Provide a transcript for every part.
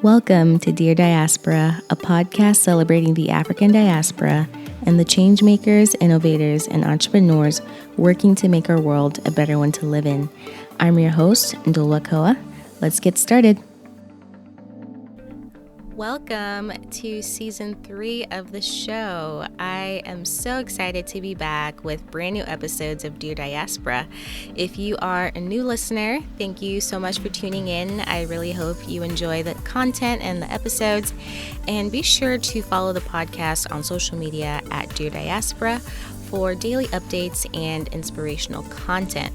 Welcome to Dear Diaspora, a podcast celebrating the African diaspora and the change makers, innovators, and entrepreneurs working to make our world a better one to live in. I'm your host, Ndulwa Kowa. Let's get started. Welcome to season 3 of the show. I am so excited to be back with brand new episodes of Dear Diaspora. If you are a new listener, thank you so much for tuning in. I really hope you enjoy the content and the episodes. And be sure to follow the podcast on social media at Dear Diaspora for daily updates and inspirational content.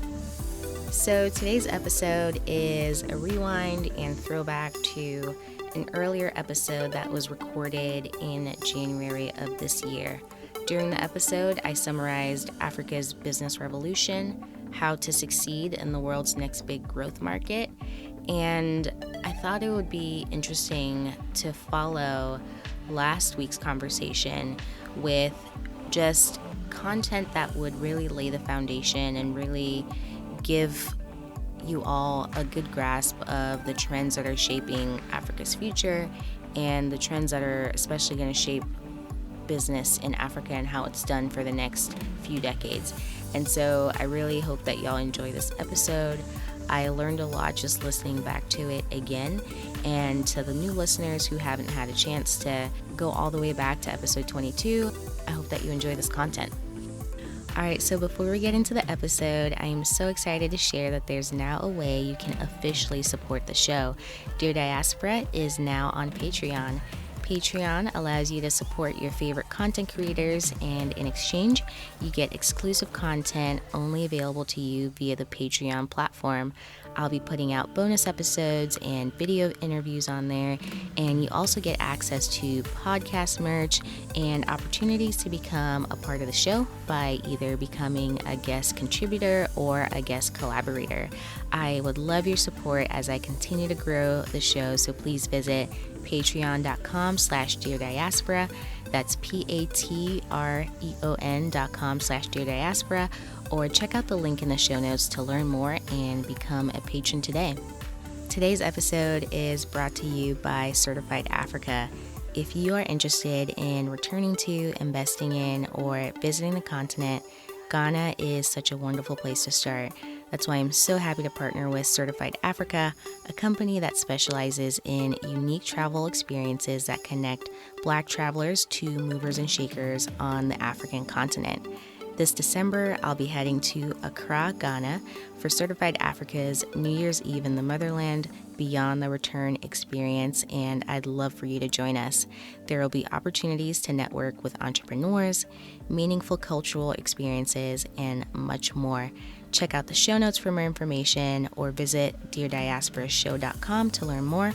So today's episode is a rewind and throwback to an earlier episode that was recorded in January of this year. During the episode, I summarized Africa's business revolution, how to succeed in the world's next big growth market, and I thought it would be interesting to follow last week's conversation with just content that would really lay the foundation and really give you all a good grasp of the trends that are shaping Africa's future and the trends that are especially going to shape business in Africa and how it's done for the next few decades. And so I really hope that y'all enjoy this episode. I learned a lot just listening back to it again. And to the new listeners who haven't had a chance to go all the way back to episode 22, I hope that you enjoy this content. Alright, so before we get into the episode, I am so excited to share that there's now a way you can officially support the show. Dear Diaspora is now on Patreon. Patreon allows you to support your favorite content creators, and in exchange, you get exclusive content only available to you via the Patreon platform. I'll be putting out bonus episodes and video interviews on there, and you also get access to podcast merch and opportunities to become a part of the show by either becoming a guest contributor or a guest collaborator. I would love your support as I continue to grow the show, so please visit patreon.com/Dear Diaspora. That's patreon.com/Dear Diaspora, or check out the link in the show notes to learn more and become a patron today. Today's episode is brought to you by Certified Africa. If you are interested in returning to, investing in, or visiting the continent, Ghana is such a wonderful place to start. That's why I'm so happy to partner with Certified Africa, a company that specializes in unique travel experiences that connect Black travelers to movers and shakers on the African continent. This December, I'll be heading to Accra, Ghana for Certified Africa's New Year's Eve in the Motherland Beyond the Return experience, and I'd love for you to join us. There will be opportunities to network with entrepreneurs, meaningful cultural experiences, and much more. Check out the show notes for more information or visit DearDiasporaShow.com to learn more.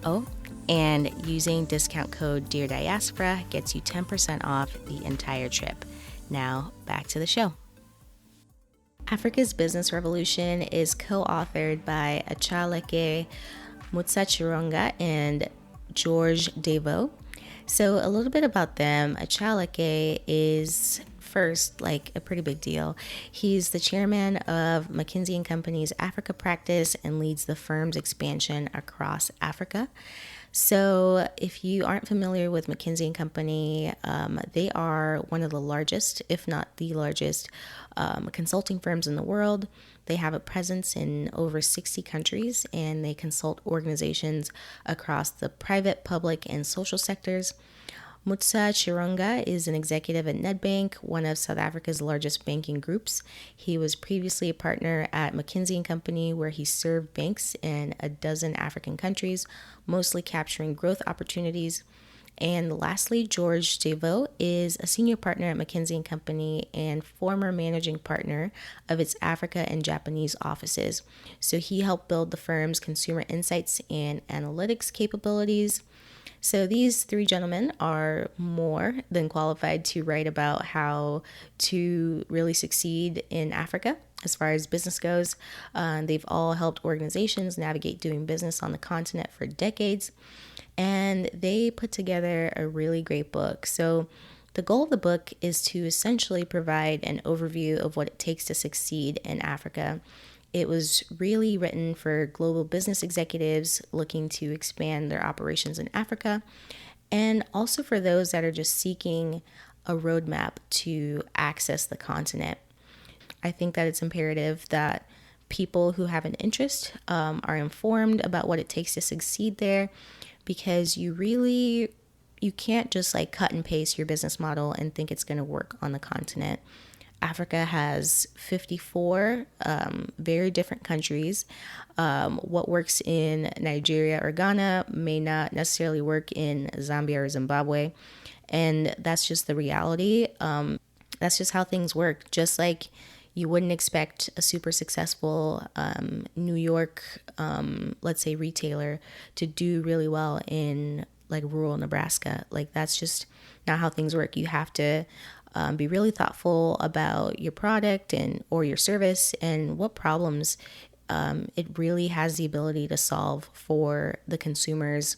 Oh, and using discount code Dear Diaspora gets you 10% off the entire trip. Now, back to the show. Africa's Business Revolution is co-authored by Acha Leke, Mutsa, Chironga, and George Desvaux. So a little bit about them. Acha Leke is first, like a pretty big deal. He's the chairman of McKinsey & Company's Africa practice and leads the firm's expansion across Africa. So if you aren't familiar with McKinsey & Company, they are one of the largest, if not the largest, consulting firms in the world. They have a presence in over 60 countries, and they consult organizations across the private, public, and social sectors. Mutsa Chironga is an executive at Nedbank, one of South Africa's largest banking groups. He was previously a partner at McKinsey & Company, where he served banks in a dozen African countries, mostly capturing growth opportunities. And lastly, George Desvaux is a senior partner at McKinsey & Company and former managing partner of its Africa and Japanese offices. So he helped build the firm's consumer insights and analytics capabilities. So these three gentlemen are more than qualified to write about how to really succeed in Africa as far as business goes. They've all helped organizations navigate doing business on the continent for decades, and they put together a really great book. So the goal of the book is to essentially provide an overview of what it takes to succeed in Africa. It was really written for global business executives looking to expand their operations in Africa, and also for those that are just seeking a roadmap to access the continent. I think that it's imperative that people who have an interest are informed about what it takes to succeed there, because you can't just like cut and paste your business model and think it's going to work on the continent. Africa has 54 very different countries. What works in Nigeria or Ghana may not necessarily work in Zambia or Zimbabwe. And that's just the reality. That's just how things work. Just like you wouldn't expect a super successful New York, let's say, retailer to do really well in like rural Nebraska. Like that's just not how things work. You have to be really thoughtful about your product and or your service and what problems it really has the ability to solve for the consumers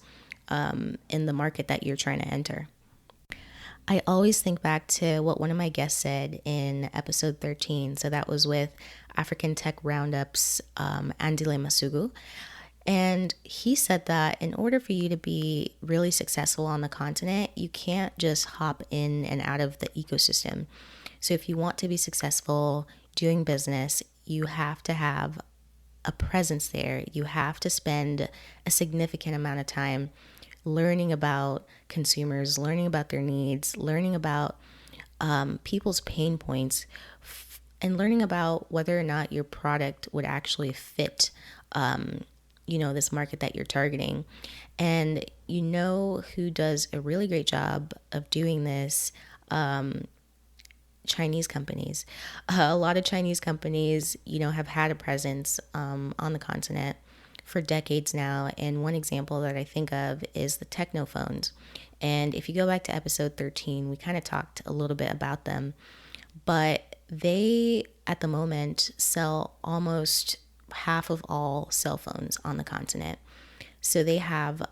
in the market that you're trying to enter. I always think back to what one of my guests said in episode 13. So that was with African Tech Roundup's Andile Masugu. And he said that in order for you to be really successful on the continent, you can't just hop in and out of the ecosystem. So if you want to be successful doing business, you have to have a presence there. You have to spend a significant amount of time learning about consumers, learning about their needs, learning about people's pain points, and learning about whether or not your product would actually fit this market that you're targeting. And who does a really great job of doing this? Chinese companies. A lot of Chinese companies, have had a presence on the continent for decades now. And one example that I think of is the techno phones. And if you go back to episode 13, we kind of talked a little bit about them. But they, at the moment, sell almost half of all cell phones on the continent. So they have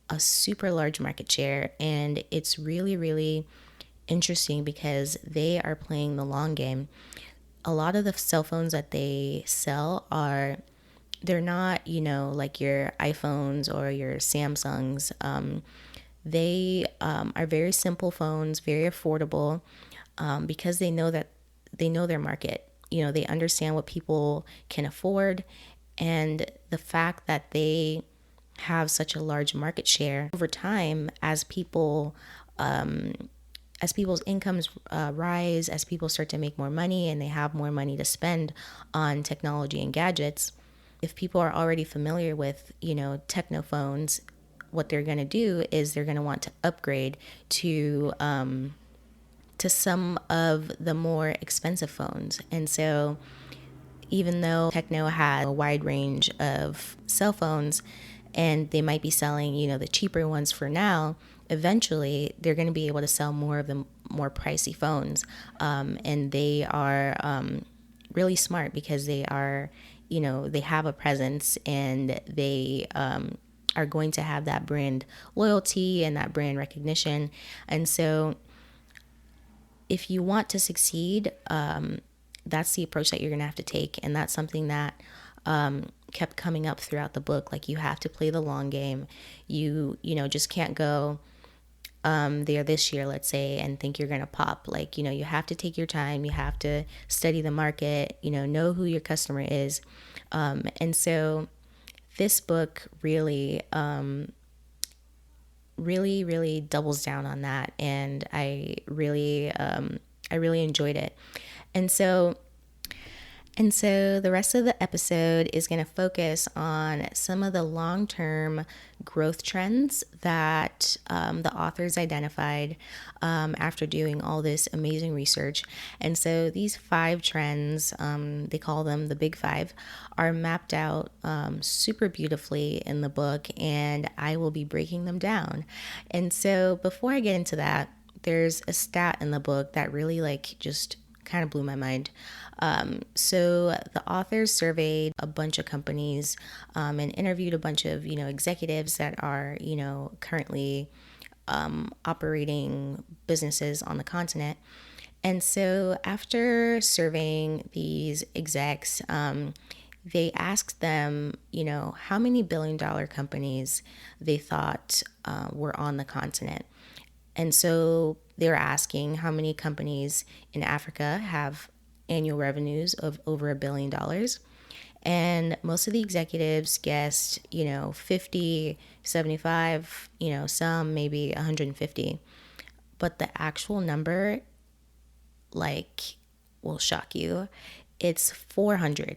a super large market share, and it's really, really interesting because they are playing the long game. A lot of the cell phones that they sell they're not, like your iPhones or your Samsungs. They are very simple phones, very affordable, because they know their market. They understand what people can afford, and the fact that they have such a large market share over time as people's incomes rise, as people start to make more money and they have more money to spend on technology and gadgets. If people are already familiar with, techno phones, what they're going to do is they're going to want to upgrade to some of the more expensive phones. And so even though Techno has a wide range of cell phones and they might be selling, the cheaper ones for now, eventually they're going to be able to sell more of the more pricey phones. And they are really smart because they are, they have a presence, and they are going to have that brand loyalty and that brand recognition. And so if you want to succeed, that's the approach that you're going to have to take. And that's something that kept coming up throughout the book. Like, you have to play the long game. You just can't go there this year, let's say, and think you're going to pop. Like, you have to take your time. You have to study the market, know who your customer is. And so this book really really doubles down on that, and I really enjoyed it. And so the rest of the episode is going to focus on some of the long-term growth trends that the authors identified after doing all this amazing research. And so these 5 trends, they call them the Big 5, are mapped out super beautifully in the book, and I will be breaking them down. And so before I get into that, there's a stat in the book that really just kind of blew my mind. So the authors surveyed a bunch of companies and interviewed a bunch of, executives that are, currently operating businesses on the continent. And so after surveying these execs, they asked them, how many billion-dollar companies they thought were on the continent. And so they're asking how many companies in Africa have annual revenues of over $1 billion. And most of the executives guessed, 50, 75, some maybe 150. But the actual number, will shock you. It's 400.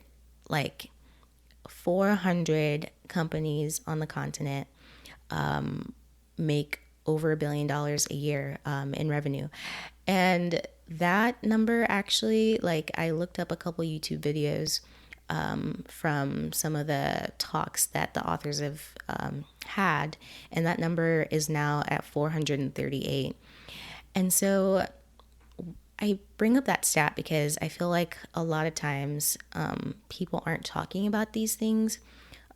400 companies on the continent make over $1 billion a year in revenue. And that number actually, I looked up a couple YouTube videos from some of the talks that the authors have had, and that number is now at 438. And so I bring up that stat because I feel like a lot of times people aren't talking about these things.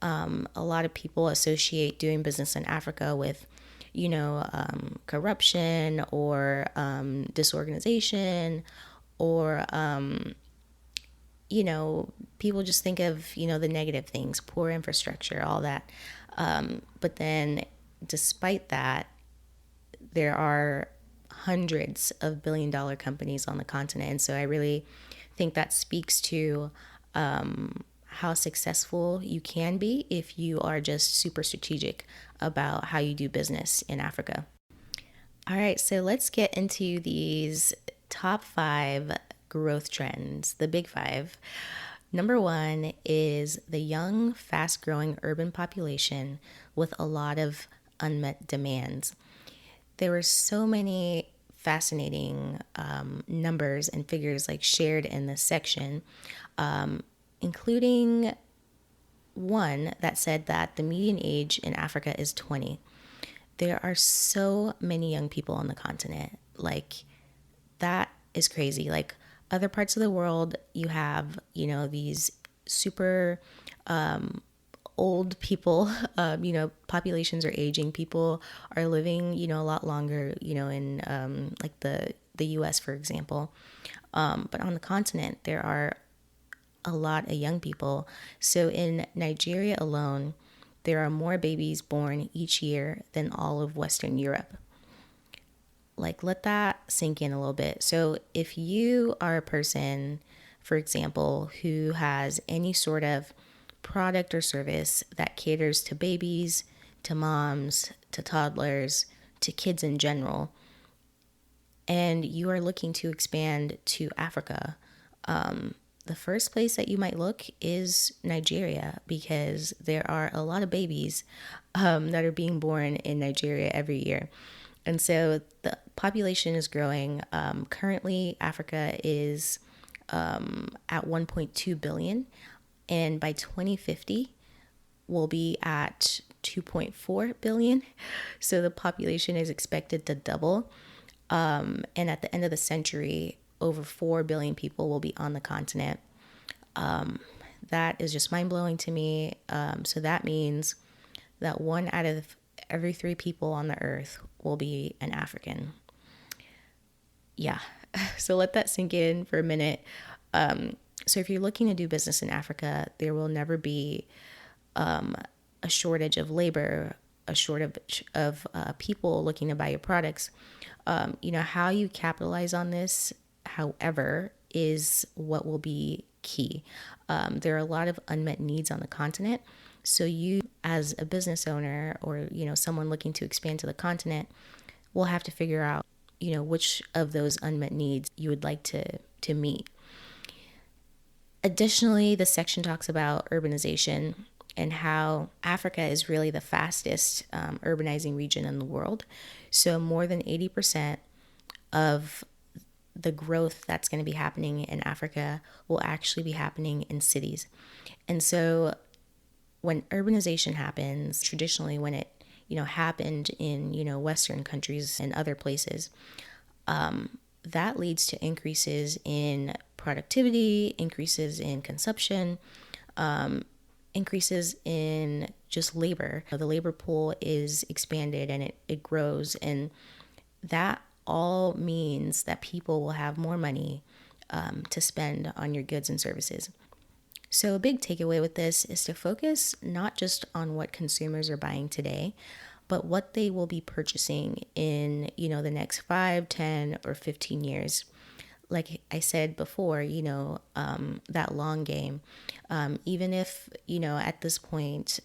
A lot of people associate doing business in Africa with, corruption or disorganization, or, people just think of, the negative things, poor infrastructure, all that. But then despite that, there are hundreds of billion-dollar companies on the continent. And so I really think that speaks to how successful you can be if you are just super strategic about how you do business in Africa. All right, so let's get into these top 5 growth trends, the big 5. Number 1 is the young, fast-growing urban population with a lot of unmet demands. There were so many fascinating numbers and figures shared in this section, including one that said that the median age in Africa is 20. There are so many young people on the continent. That is crazy. Other parts of the world, you have, these super old people, populations are aging. People are living, a lot longer, in the US, for example. But on the continent, there are a lot of young people. So in Nigeria alone, there are more babies born each year than all of Western Europe. Let that sink in a little bit. So if you are a person, for example, who has any sort of product or service that caters to babies, to moms, to toddlers, to kids in general, and you are looking to expand to Africa, the first place that you might look is Nigeria, because there are a lot of babies that are being born in Nigeria every year. And so the population is growing. Currently, Africa is at 1.2 billion. And by 2050, we'll be at 2.4 billion. So the population is expected to double. And at the end of the century, over 4 billion people will be on the continent. That is just mind-blowing to me. So that means that 1 out of every 3 people on the earth will be an African. Yeah. So let that sink in for a minute. So if you're looking to do business in Africa, there will never be a shortage of labor, a shortage of people looking to buy your products. How you capitalize on this, however, is what will be key. There are a lot of unmet needs on the continent. So you, as a business owner or, someone looking to expand to the continent, will have to figure out, which of those unmet needs you would like to meet. Additionally, the section talks about urbanization and how Africa is really the fastest urbanizing region in the world. So more than 80% of the growth that's going to be happening in Africa will actually be happening in cities. And so when urbanization happens, traditionally when it, happened in, Western countries and other places, that leads to increases in productivity, increases in consumption, increases in just labor. The labor pool is expanded and it grows, and that all means that people will have more money to spend on your goods and services. So a big takeaway with this is to focus not just on what consumers are buying today, but what they will be purchasing in, the next 5, 10, or 15 years. Like I said before, that long game. Even if, at this point,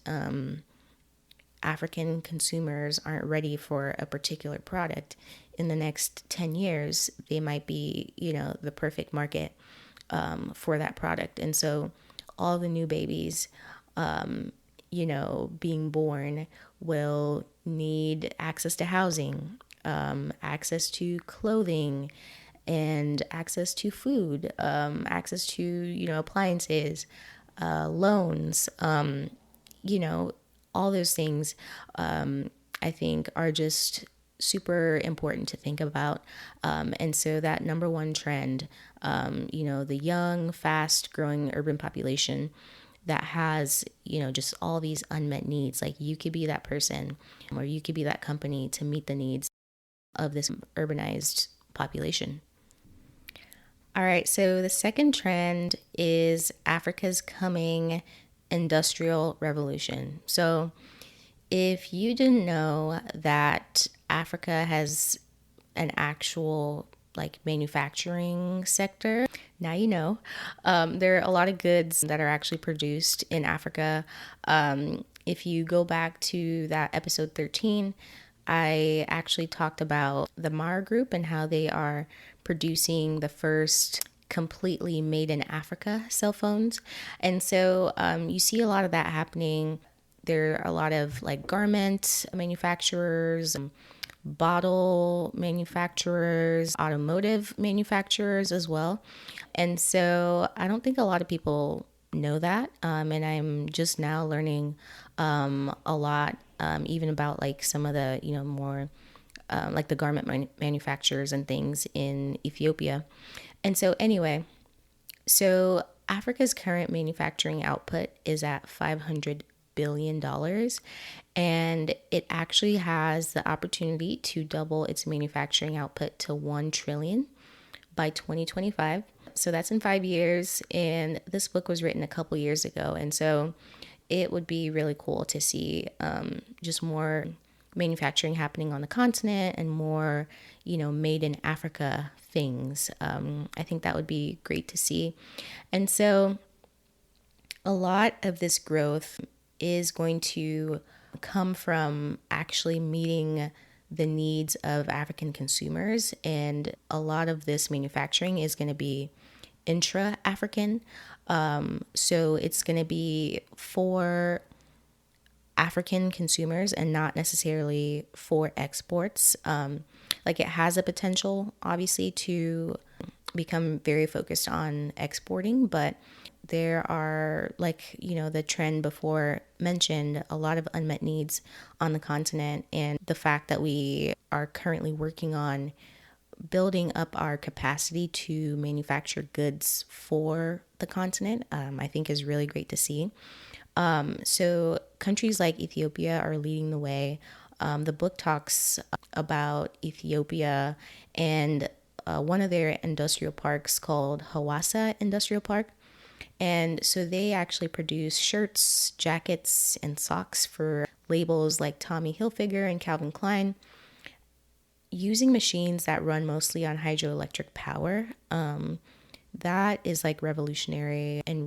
African consumers aren't ready for a particular product, in the next 10 years, they might be, the perfect market for that product. And so all the new babies, being born will need access to housing, access to clothing, and access to food, access to, appliances, loans, all those things, I think are just super important to think about. And so that number one trend, the young, fast growing urban population that has, just all these unmet needs, like you could be that person or you could be that company to meet the needs of this urbanized population. All right, so the second trend is Africa's coming industrial revolution. So if you didn't know that Africa has an actual manufacturing sector, now you know. There are a lot of goods that are actually produced in Africa. If you go back to that episode 13, I actually talked about the Mara Group and how they are producing the first completely made in Africa cell phones. And so you see a lot of that happening. There are a lot of garment manufacturers, bottle manufacturers, automotive manufacturers as well. And so I don't think a lot of people know that. And I'm just now learning a lot, even about some of the, more the garment manufacturers and things in Ethiopia. And so anyway, so Africa's current manufacturing output is at $500 billion, and it actually has the opportunity to double its manufacturing output to 1 trillion by 2025. So that's in 5 years, and this book was written a couple years ago, and so it would be really cool to see just more manufacturing happening on the continent and more, made in Africa things. I think that would be great to see. And so a lot of this growth is going to come from actually meeting the needs of African consumers. And a lot of this manufacturing is going to be intra-African. So it's going to be for African consumers and not necessarily for exports. It has a potential, obviously, to become very focused on exporting, but there are, the trend before mentioned, a lot of unmet needs on the continent. And the fact that we are currently working on building up our capacity to manufacture goods for the continent, I think is really great to see. So countries like Ethiopia are leading the way. The book talks about Ethiopia and one of their industrial parks called Hawassa Industrial Park. And so they actually produce shirts, jackets, and socks for labels like Tommy Hilfiger and Calvin Klein, using machines that run mostly on hydroelectric power. That is revolutionary, and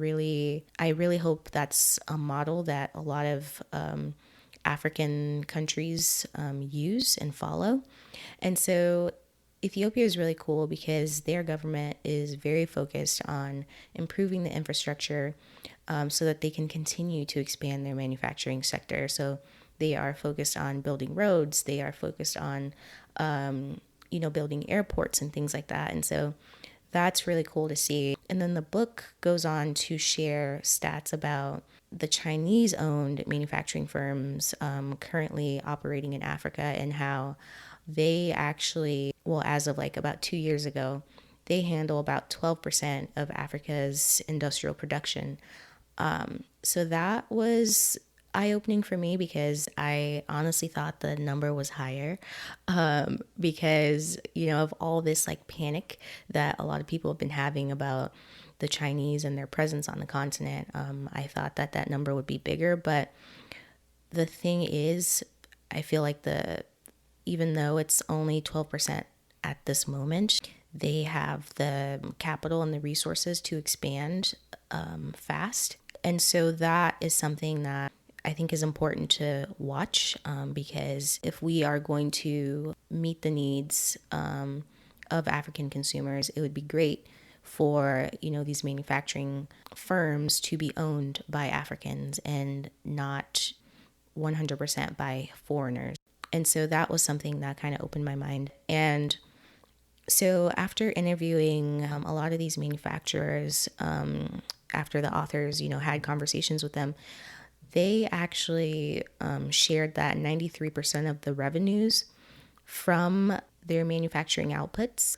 I really hope that's a model that a lot of African countries use and follow. And so Ethiopia is really cool because their government is very focused on improving the infrastructure so that they can continue to expand their manufacturing sector. So they are focused on building roads. They are focused on, building airports and things like that. And so that's really cool to see. And then the book goes on to share stats about the Chinese-owned manufacturing firms currently operating in Africa and how they actually, as of about 2 years ago, they handle about 12% of Africa's industrial production. So that was eye-opening for me because I honestly thought the number was higher because, of all this panic that a lot of people have been having about the Chinese and their presence on the continent. I thought that that number would be bigger, but the thing is, I feel like even though it's only 12% at this moment, they have the capital and the resources to expand fast. And so that is something that I think is important to watch, because if we are going to meet the needs of African consumers, it would be great for, these manufacturing firms to be owned by Africans and not 100% by foreigners. And so that was something that kind of opened my mind. And so after interviewing a lot of these manufacturers, after the authors, had conversations with them, they actually shared that 93% of the revenues from their manufacturing outputs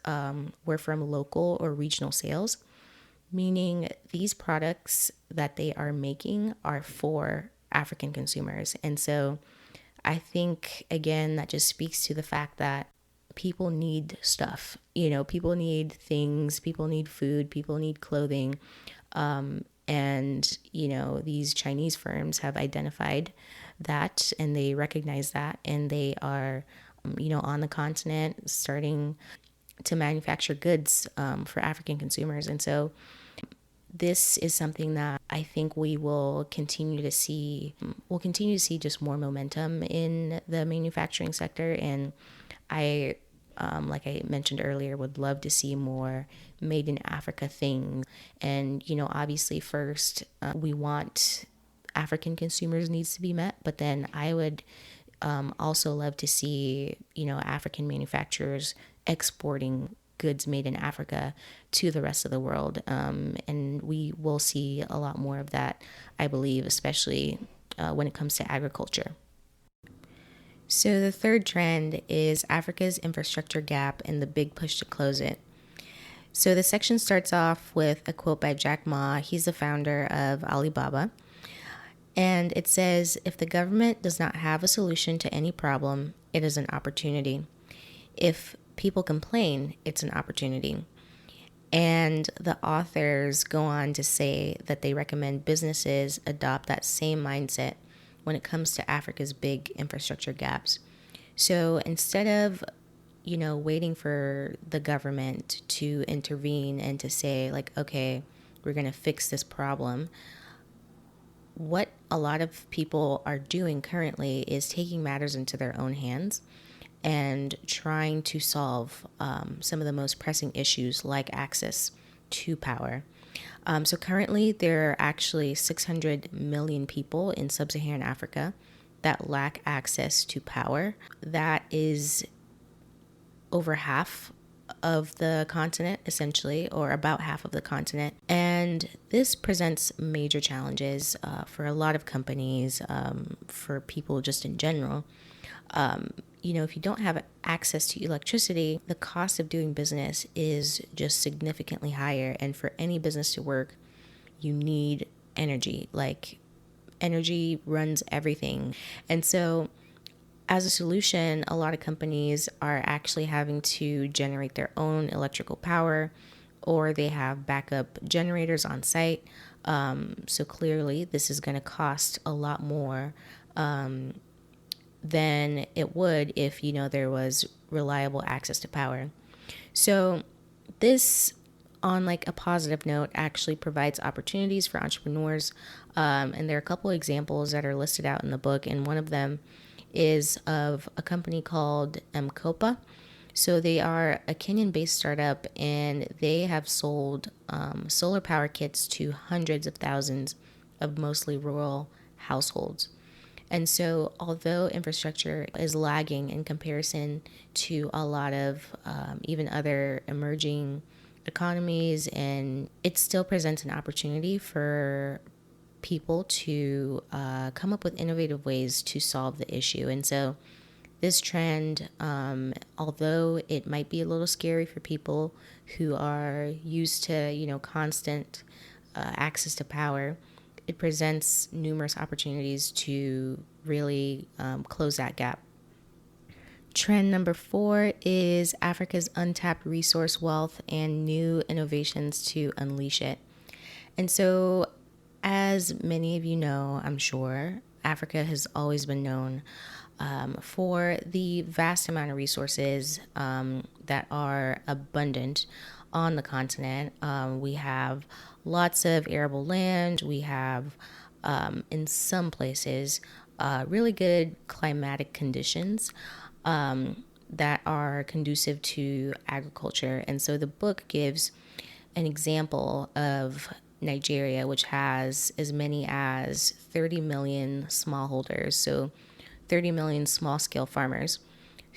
were from local or regional sales, meaning these products that they are making are for African consumers. And so I think, again, that just speaks to the fact that people need stuff. People need things, people need food, people need clothing. And these Chinese firms have identified that, and they recognize that, and they are, on the continent starting to manufacture goods for African consumers. And so this is something that I think we will continue to see. We'll continue to see just more momentum in the manufacturing sector. And I, like I mentioned earlier, would love to see more made in Africa things. And, obviously first, we want African consumers' needs to be met, but then I would also love to see, African manufacturers exporting goods made in Africa to the rest of the world. And we will see a lot more of that, I believe, especially when it comes to agriculture. So the third trend is Africa's infrastructure gap and the big push to close it. So the section starts off with a quote by Jack Ma. He's the founder of Alibaba. And it says, if the government does not have a solution to any problem, it is an opportunity. If people complain, it's an opportunity. And the authors go on to say that they recommend businesses adopt that same mindset when it comes to Africa's big infrastructure gaps. So instead of, waiting for the government to intervene and to say, like, okay, we're going to fix this problem, what a lot of people are doing currently is taking matters into their own hands and trying to solve some of the most pressing issues like access to power. So currently there are actually 600 million people in sub-Saharan Africa that lack access to power. That is over half of the continent, essentially, or about half of the continent. And this presents major challenges for a lot of companies, for people just in general. If you don't have access to electricity, the cost of doing business is just significantly higher. And for any business to work, you need energy. Like, energy runs everything. And so as a solution, a lot of companies are actually having to generate their own electrical power, or they have backup generators on site. So clearly this is going to cost a lot more than it would if, there was reliable access to power. So this, on like a positive note, actually provides opportunities for entrepreneurs. And there are a couple examples that are listed out in the book. And one of them is of a company called Mkopa. So they are a Kenyan-based startup, and they have sold solar power kits to hundreds of thousands of mostly rural households. And so although infrastructure is lagging in comparison to a lot of even other emerging economies, and it still presents an opportunity for people to come up with innovative ways to solve the issue. And so this trend, although it might be a little scary for people who are used to, constant access to power, it presents numerous opportunities to really close that gap. Trend number 4 is Africa's untapped resource wealth and new innovations to unleash it. And so, as many of you know, I'm sure, Africa has always been known for the vast amount of resources that are abundant on the continent. We have lots of arable land. We have, in some places, really good climatic conditions that are conducive to agriculture. And so the book gives an example of Nigeria, which has as many as 30 million smallholders, so 30 million small scale farmers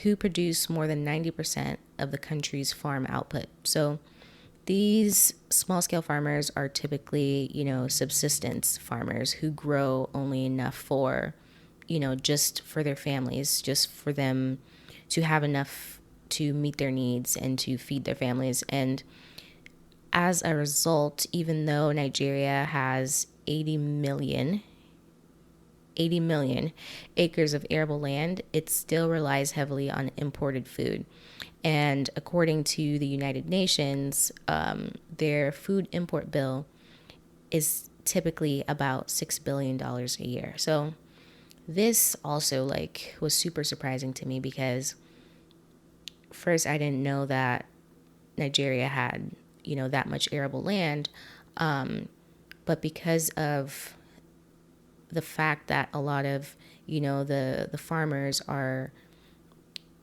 who produce more than 90% of the country's farm output. So these small scale farmers are typically, subsistence farmers who grow only enough for, just for their families, just for them to have enough to meet their needs and to feed their families. And as a result, even though Nigeria has 80 million acres of arable land, it still relies heavily on imported food. And according to the United Nations, their food import bill is typically about $6 billion a year. So this also was super surprising to me because first I didn't know that Nigeria had, that much arable land. But because of the fact that a lot of, the farmers are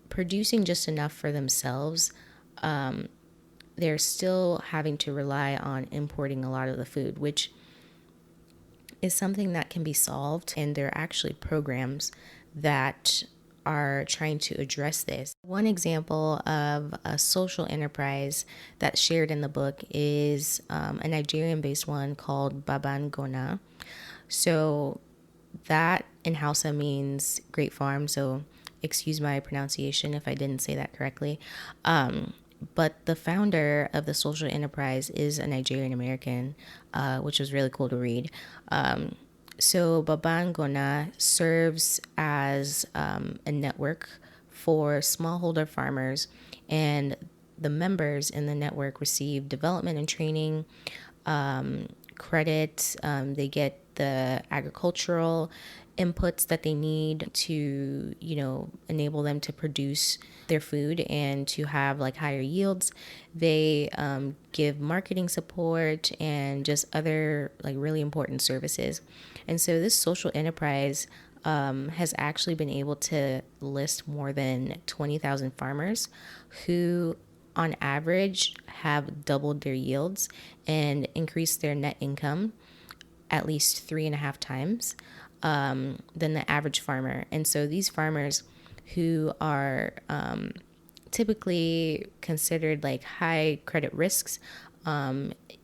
producing just enough for themselves, they're still having to rely on importing a lot of the food, which is something that can be solved. And there are actually programs that are trying to address this. One example of a social enterprise that's shared in the book is a Nigerian-based one called Babangona. So that in Hausa means great farm. So excuse my pronunciation if I didn't say that correctly. But the founder of the social enterprise is a Nigerian American, which was really cool to read. So Babangona serves as a network for smallholder farmers, and the members in the network receive development and training, credit. They get the agricultural inputs that they need to, enable them to produce their food and to have higher yields. They give marketing support and just other really important services. And so this social enterprise has actually been able to list more than 20,000 farmers who on average have doubled their yields and increased their net income at least 3.5 times than the average farmer. And so these farmers who are typically considered high credit risks,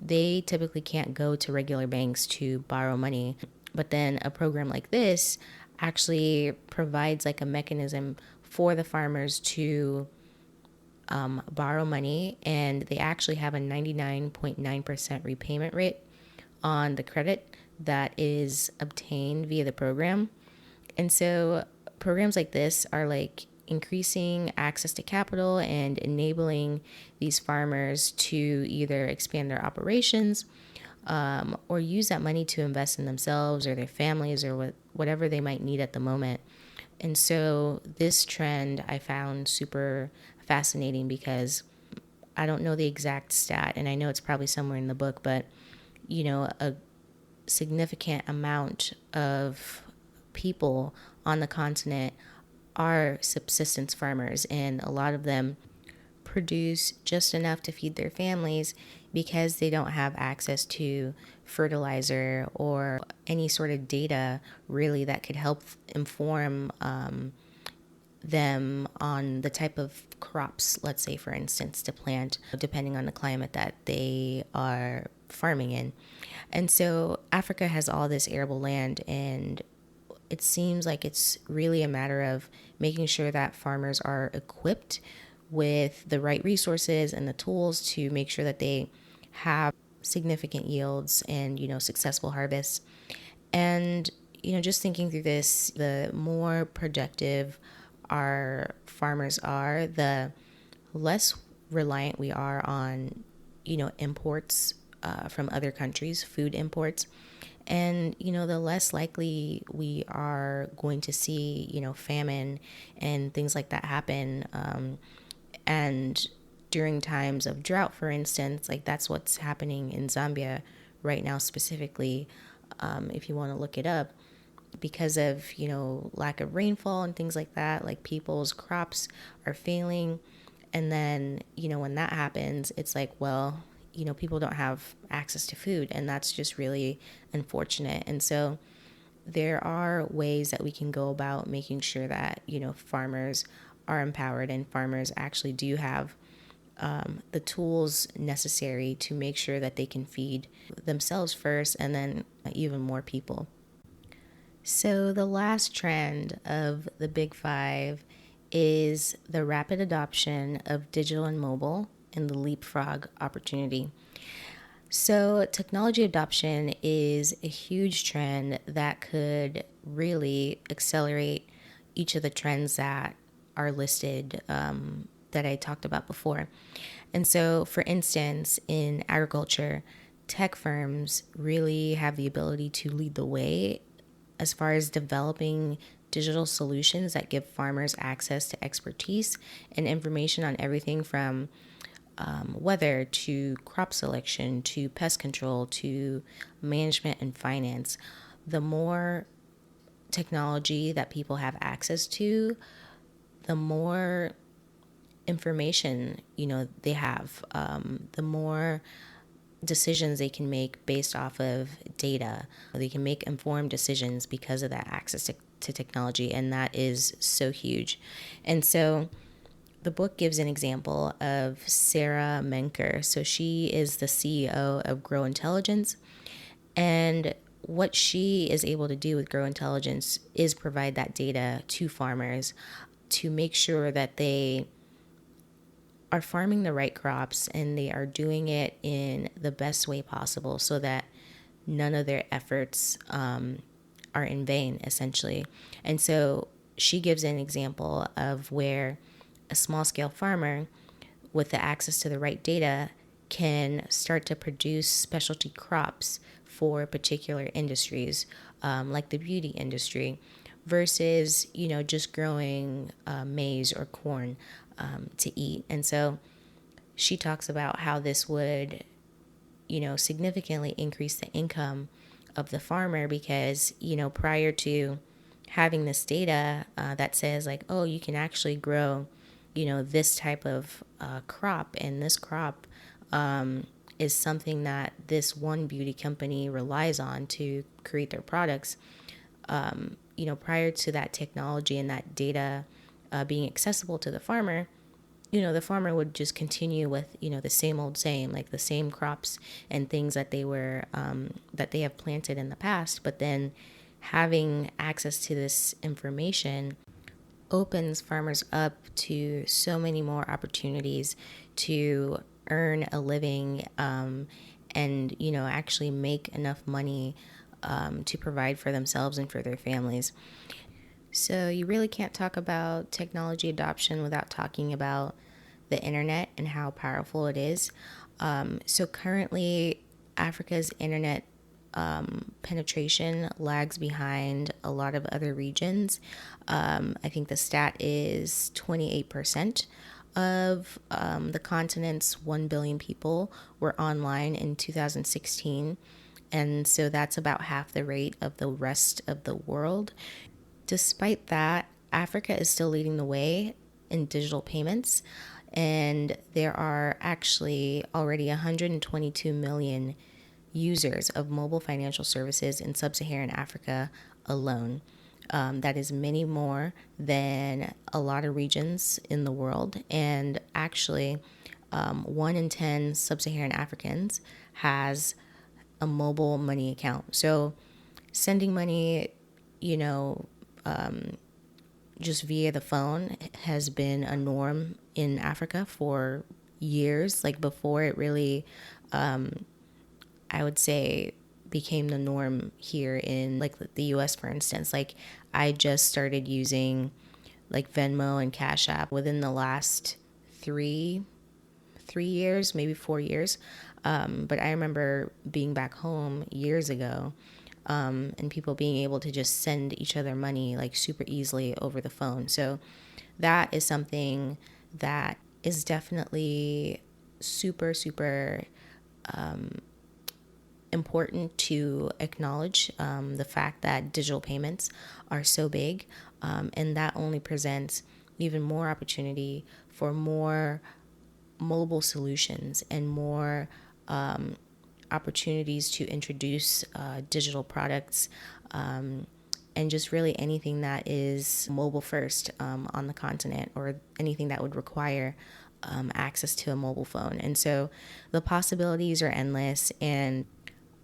they typically can't go to regular banks to borrow money. But then a program like this actually provides a mechanism for the farmers to borrow money, and they actually have a 99.9% repayment rate on the credit that is obtained via the program. And so programs like this are increasing access to capital and enabling these farmers to either expand their operations or use that money to invest in themselves or their families or whatever they might need at the moment. And so this trend I found super fascinating because I don't know the exact stat, and I know it's probably somewhere in the book, but a significant amount of people on the continent are subsistence farmers, and a lot of them produce just enough to feed their families because they don't have access to fertilizer or any sort of data really that could help inform them on the type of crops, let's say, for instance, to plant, depending on the climate that they are farming in. And so Africa has all this arable land, and it seems like it's really a matter of making sure that farmers are equipped with the right resources and the tools to make sure that they have significant yields and, successful harvests. And, just thinking through this, the more productive our farmers are, the less reliant we are on, imports from other countries, food imports. And, the less likely we are going to see, famine and things like that happen. And during times of drought, for instance, like that's what's happening in Zambia right now specifically, if you want to look it up, because of, lack of rainfall and things like that, like people's crops are failing. And then, when that happens, it's like, well, people don't have access to food, and that's just really unfortunate. And so there are ways that we can go about making sure that, farmers are empowered and farmers actually do have the tools necessary to make sure that they can feed themselves first and then even more people. So the last trend of the Big Five is the rapid adoption of digital and mobile and the leapfrog opportunity. So technology adoption is a huge trend that could really accelerate each of the trends that are listed that I talked about before. And so, for instance, in agriculture, tech firms really have the ability to lead the way as far as developing digital solutions that give farmers access to expertise and information on everything from weather to crop selection to pest control to management and finance. The more technology that people have access to, the more information they have, the more decisions they can make based off of data. They can make informed decisions because of that access to technology, and that is so huge. And so the book gives an example of Sarah Menker. So she is the CEO of Grow Intelligence, and what she is able to do with Grow Intelligence is provide that data to farmers to make sure that they are farming the right crops and they are doing it in the best way possible so that none of their efforts are in vain, essentially. And so she gives an example of where a small scale farmer with the access to the right data can start to produce specialty crops for particular industries, like the beauty industry, versus, just growing maize or corn to eat. And so she talks about how this would, significantly increase the income of the farmer because, prior to having this data that says like, oh, you can actually grow, this type of crop, and this crop is something that this one beauty company relies on to create their products. Prior to that technology and that data being accessible to the farmer, the farmer would just continue with, the same old same, like the same crops and things that they were, that they have planted in the past. But then having access to this information opens farmers up to so many more opportunities to earn a living and, actually make enough money to provide for themselves and for their families. So you really can't talk about technology adoption without talking about the internet and how powerful it is. So currently, Africa's internet penetration lags behind a lot of other regions. I think the stat is 28% of the continent's 1 billion people were online in 2016. And so that's about half the rate of the rest of the world. Despite that, Africa is still leading the way in digital payments. And there are actually already 122 million users of mobile financial services in sub-Saharan Africa alone. That is many more than a lot of regions in the world. And actually, 1 in 10 sub-Saharan Africans has a mobile money account. So sending money, just via the phone has been a norm in Africa for years, like before it really, I would say, became the norm here in like the US, for instance. Like I just started using like Venmo and Cash App within the last three years, maybe 4 years. But I remember being back home years ago, and people being able to just send each other money like super easily over the phone. So that is something that is definitely super, super important to acknowledge, the fact that digital payments are so big, and that only presents even more opportunity for more mobile solutions and more opportunities to introduce digital products, and just really anything that is mobile first on the continent, or anything that would require access to a mobile phone. And so the possibilities are endless, and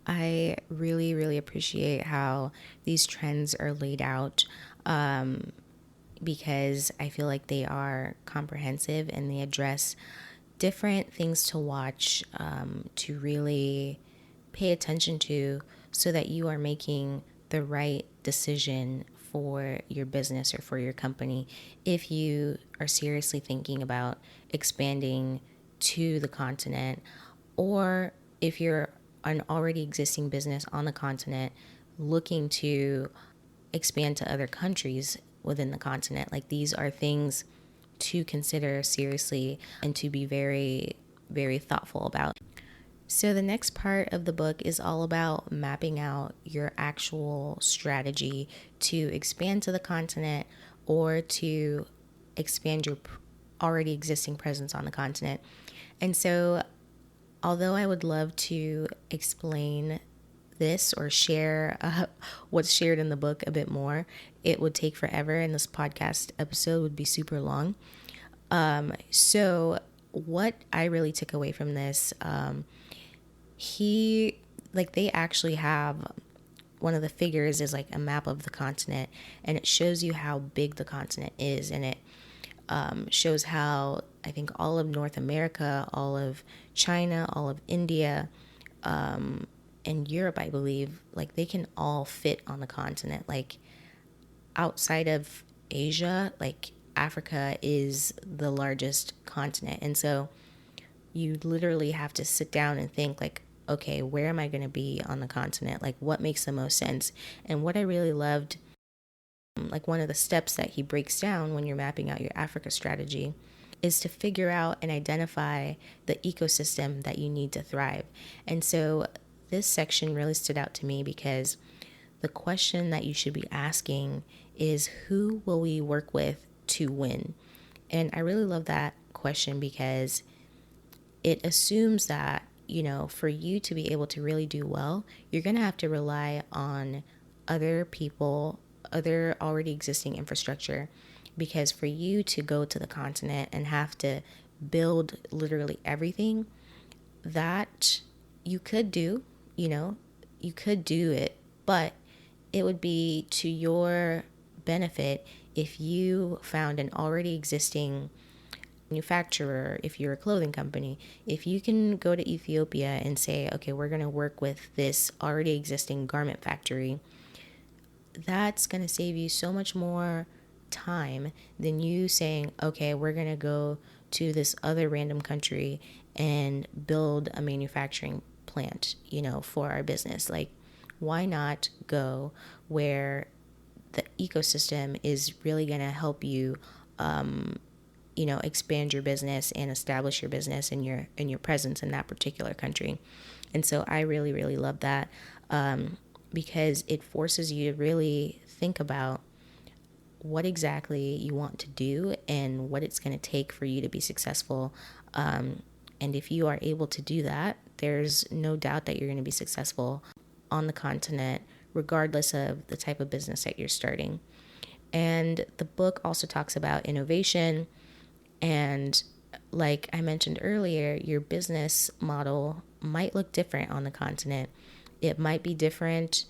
I really, really appreciate how these trends are laid out, because I feel like they are comprehensive and they address different things to watch, to really pay attention to, so that you are making the right decision for your business or for your company if you are seriously thinking about expanding to the continent, or if you're an already existing business on the continent looking to expand to other countries within the continent. Like, these are things to consider seriously and to be very, very thoughtful about. So the next part of the book is all about mapping out your actual strategy to expand to the continent, or to expand your already existing presence on the continent. And so, although I would love to explain this or share what's shared in the book a bit more, it would take forever, and this podcast episode would be super long. So what I really took away from this, they actually have, one of the figures is like a map of the continent, and it shows you how big the continent is, and it shows how, I think, all of North America, all of China, all of India, and Europe, I believe, like, they can all fit on the continent. Like, outside of Asia, like, Africa is the largest continent. And so you literally have to sit down and think, like, okay, where am I going to be on the continent? Like, what makes the most sense? And what I really loved, like, one of the steps that he breaks down when you're mapping out your Africa strategy, is to figure out and identify the ecosystem that you need to thrive. And so this section really stood out to me, because the question that you should be asking is, who will we work with to win? And I really love that question, because it assumes that, for you to be able to really do well, you're going to have to rely on other people, other already existing infrastructure. Because for you to go to the continent and have to build literally everything, that you could do, you could do it, but it would be to your benefit if you found an already existing manufacturer. If you're a clothing company, if you can go to Ethiopia and say, okay, we're going to work with this already existing garment factory, that's going to save you so much more time than you saying, okay, we're going to go to this other random country and build a manufacturing plant, for our business. Like, why not go where the ecosystem is really going to help you, expand your business and establish your business and your presence in that particular country. And so I really, really love that, because it forces you to really think about what exactly you want to do and what it's going to take for you to be successful. And if you are able to do that, there's no doubt that you're going to be successful on the continent, regardless of the type of business that you're starting. And the book also talks about innovation. And like I mentioned earlier, your business model might look different on the continent. It might be different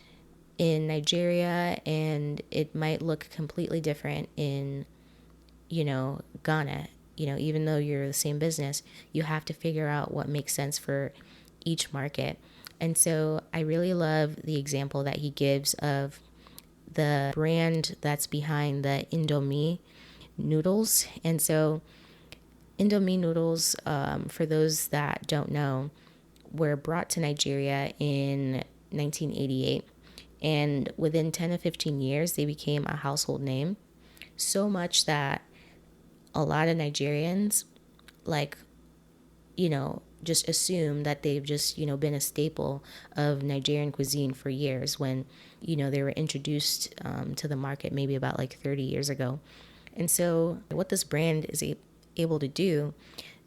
in Nigeria, and it might look completely different in, Ghana. Even though you're the same business, you have to figure out what makes sense for each market. And so I really love the example that he gives of the brand that's behind the Indomie noodles. And so Indomie noodles, for those that don't know, were brought to Nigeria in 1988. And within 10 to 15 years, they became a household name. So much that a lot of Nigerians, just assume that they've just, been a staple of Nigerian cuisine for years when, they were introduced to the market maybe about 30 years ago. And so what this brand is able to do,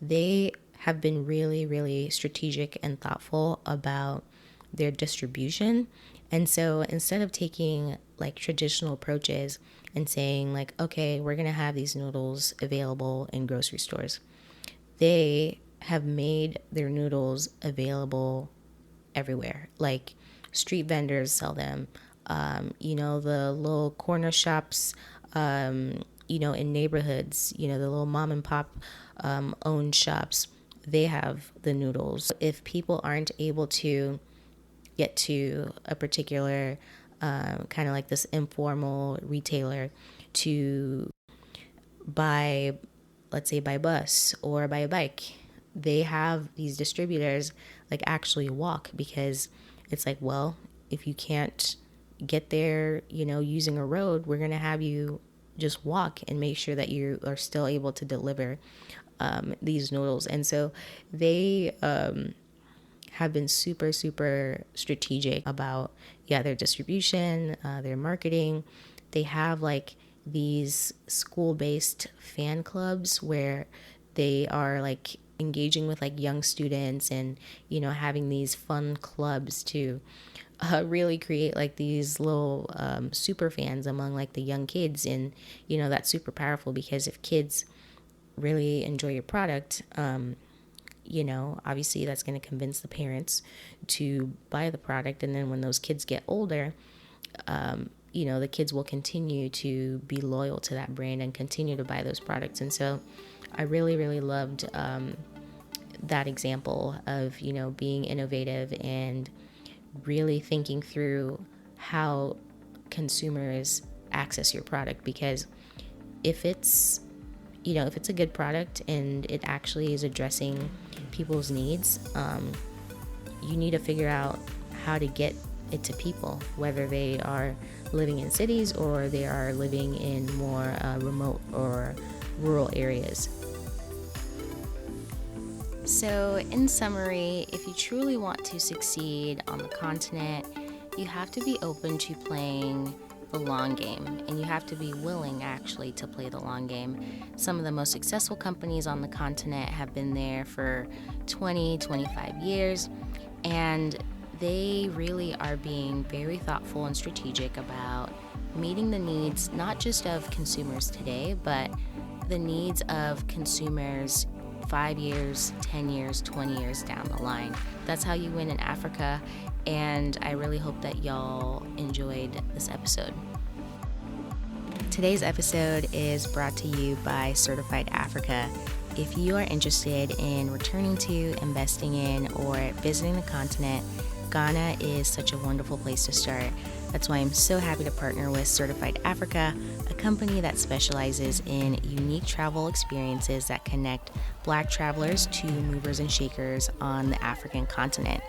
they have been really, really strategic and thoughtful about their distribution. And so instead of taking traditional approaches and saying okay, we're going to have these noodles available in grocery stores, they have made their noodles available everywhere. Street vendors sell them. The little corner shops, in neighborhoods, the little mom and pop owned shops, they have the noodles. If people aren't able to get to a particular kind of this informal retailer to buy, let's say by bus or by a bike, they have these distributors actually walk, because it's well, if you can't get there, using a road, we're going to have you just walk and make sure that you are still able to deliver these noodles. And so they have been super, super strategic about, their distribution, their marketing. They have these school-based fan clubs where they are engaging with young students and, having these fun clubs to really create these little super fans among the young kids. And, that's super powerful, because if kids really enjoy your product, obviously that's going to convince the parents to buy the product. And then when those kids get older, the kids will continue to be loyal to that brand and continue to buy those products. And so I really, really loved that example of, being innovative and really thinking through how consumers access your product. Because if it's a good product and it actually is addressing people's needs, you need to figure out how to get it to people, whether they are living in cities or they are living in more remote or rural areas. So in summary, if you truly want to succeed on the continent, you have to be open to playing the long game, and you have to be willing actually to play the long game. Some of the most successful companies on the continent have been there for 20, 25 years, and they really are being very thoughtful and strategic about meeting the needs not just of consumers today, but the needs of consumers 5 years, 10 years, 20 years down the line. That's how you win in Africa, and I really hope that y'all enjoyed this episode. Today's episode is brought to you by Certified Africa. If you are interested in returning to, investing in, or visiting the continent, Ghana is such a wonderful place to start. That's why I'm so happy to partner with Certified Africa, a company that specializes in unique travel experiences that connect Black travelers to movers and shakers on the African continent.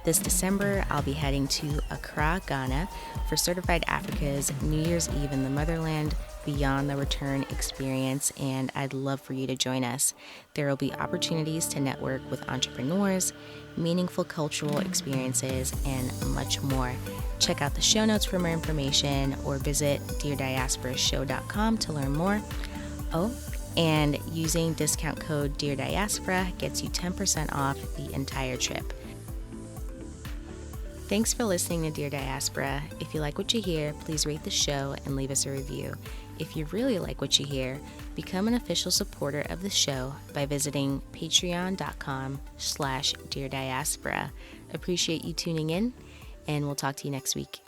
This December, I'll be heading to Accra, Ghana for Certified Africa's New Year's Eve in the Motherland Beyond the Return experience, and I'd love for you to join us. There will be opportunities to network with entrepreneurs, meaningful cultural experiences, and much more. Check out the show notes for more information or visit DearDiasporaShow.com to learn more. Oh, and using discount code DearDiaspora gets you 10% off the entire trip. Thanks for listening to Dear Diaspora. If you like what you hear, please rate the show and leave us a review. If you really like what you hear, become an official supporter of the show by visiting patreon.com/Dear Diaspora. Appreciate you tuning in, and we'll talk to you next week.